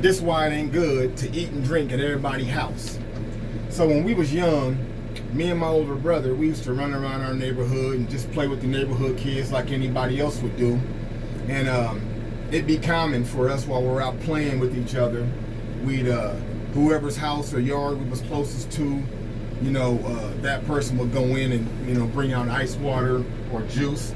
this why it ain't good to eat and drink at everybody's house. So when we was young, me and my older brother, we used to run around our neighborhood and just play with the neighborhood kids like anybody else would do. And it'd be common for us while we're out playing with each other, we'd whoever's house or yard we was closest to, that person would go in and bring out ice water or juice,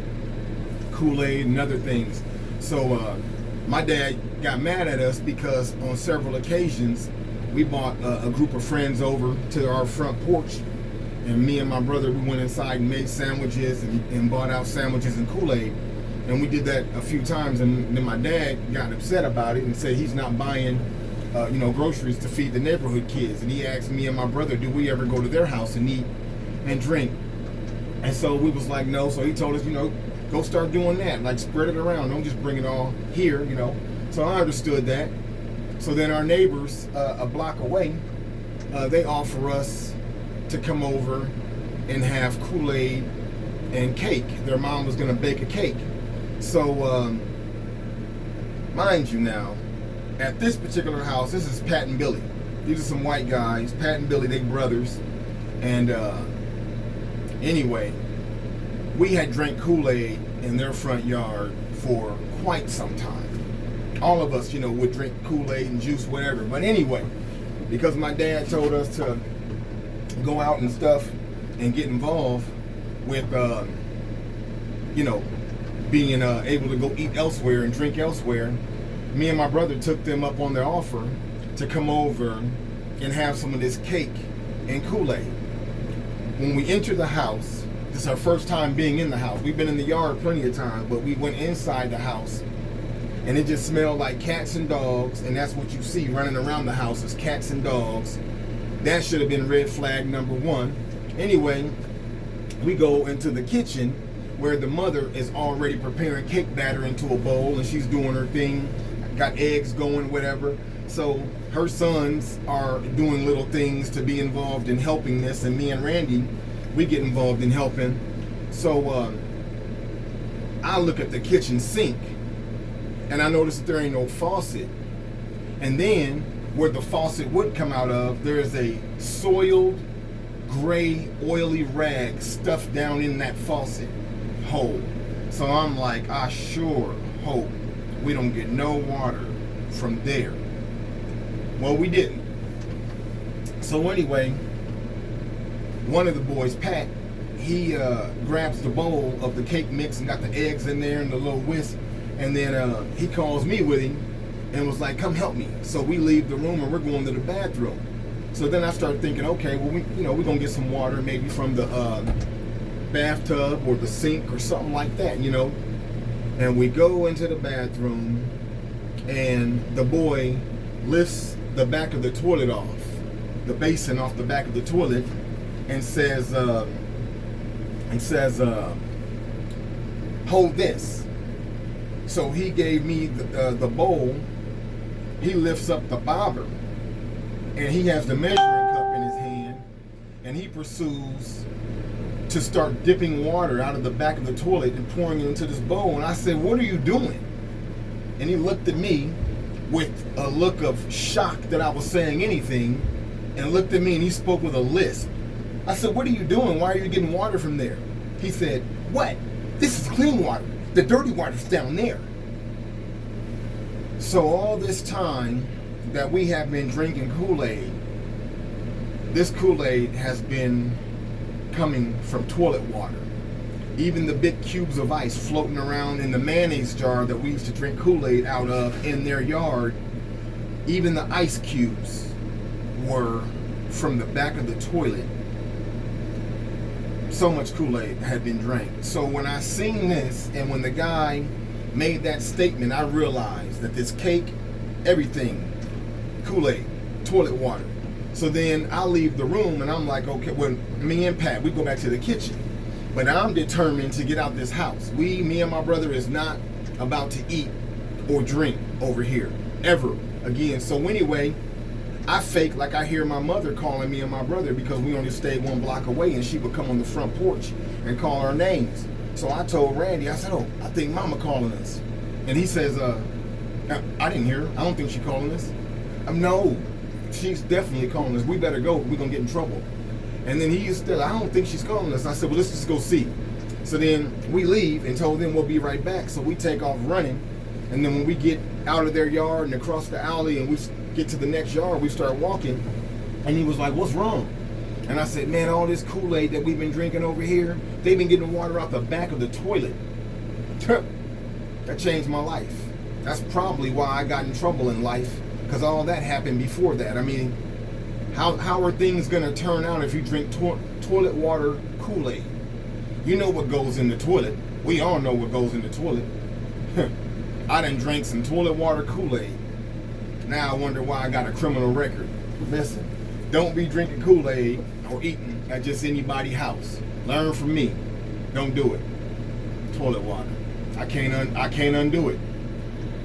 Kool-Aid and other things. So my dad got mad at us because on several occasions we brought a group of friends over to our front porch, and me and my brother, we went inside and made sandwiches and bought out sandwiches and Kool-Aid. And we did that a few times, and then my dad got upset about it and said he's not buying groceries to feed the neighborhood kids. And he asked me and my brother, do we ever go to their house and eat and drink? And so we was like, no. So he told us, go start doing that. Like, spread it around. Don't just bring it all here, So I understood that. So then our neighbors a block away, they offer us to come over and have Kool-Aid and cake. Their mom was going to bake a cake. So, mind you now, at this particular house, this is Pat and Billy. These are some white guys. Pat and Billy, they brothers. And anyway, we had drank Kool-Aid in their front yard for quite some time. All of us, would drink Kool-Aid and juice, whatever. But anyway, because my dad told us to go out and stuff and get involved with, being able to go eat elsewhere and drink elsewhere, me and my brother took them up on their offer to come over and have some of this cake and Kool-Aid. When we entered the house, this is our first time being in the house. We've been in the yard plenty of times, but we went inside the house, and it just smelled like cats and dogs, and that's what you see running around the house is cats and dogs. That should have been red flag number one. Anyway, we go into the kitchen where the mother is already preparing cake batter into a bowl, and she's doing her thing, got eggs going, whatever. So her sons are doing little things to be involved in helping this, and me and Randy, we get involved in helping. So I look at the kitchen sink, and I notice that there ain't no faucet. And then where the faucet would come out of, there's a soiled, gray, oily rag stuffed down in that faucet hole. So I'm like, I sure hope we don't get no water from there. Well, we didn't. So anyway, one of the boys, Pat, he grabs the bowl of the cake mix and got the eggs in there and the little whisk, and then he calls me with him and was like, come help me. So we leave the room and we're going to the bathroom. So then I started thinking, okay, well, we're going to get some water maybe from the bathtub or the sink or something like that, And we go into the bathroom, and the boy lifts the back of the toilet off, the basin off the back of the toilet, and says, hold this. So he gave me the bowl. He lifts up the bobber, and he has the measuring cup in his hand, and he pursues to start dipping water out of the back of the toilet and pouring it into this bowl. And I said, what are you doing? And he looked at me with a look of shock that I was saying anything, and looked at me, and he spoke with a lisp. I said, what are you doing? Why are you getting water from there? He said, what? This is clean water. The dirty water's down there. So all this time that we have been drinking Kool-Aid, this Kool-Aid has been coming from toilet water. Even the big cubes of ice floating around in the mayonnaise jar that we used to drink Kool-Aid out of in their yard, even the ice cubes were from the back of the toilet. So much Kool-Aid had been drank. So when I seen this, and when the guy made that statement, I realized that this cake, everything, Kool-Aid, toilet water. So then I leave the room, and I'm like, okay, well, me and Pat, we go back to the kitchen. But I'm determined to get out this house. Me and my brother is not about to eat or drink over here, ever again. So anyway, I fake like I hear my mother calling me and my brother, because we only stayed 1 block away, and she would come on the front porch and call our names. So I told Randy, I said, oh, I think Mama calling us. And he says, I didn't hear her. I don't think she calling us. No, she's definitely calling us. We better go. We're going to get in trouble. And then he's still, I don't think she's calling us. I said, well, let's just go see. So then we leave and told them we'll be right back. So we take off running. And then when we get out of their yard and across the alley and we get to the next yard, we start walking. And he was like, what's wrong? And I said, man, all this Kool-Aid that we've been drinking over here, they've been getting water out the back of the toilet. That changed my life. That's probably why I got in trouble in life, because all that happened before that. I mean, how are things going to turn out if you drink toilet water Kool-Aid? You know what goes in the toilet. We all know what goes in the toilet. I done drank some toilet water Kool-Aid. Now I wonder why I got a criminal record. Listen, don't be drinking Kool-Aid or eating at just anybody's house. Learn from me. Don't do it. Toilet water. I can't undo it.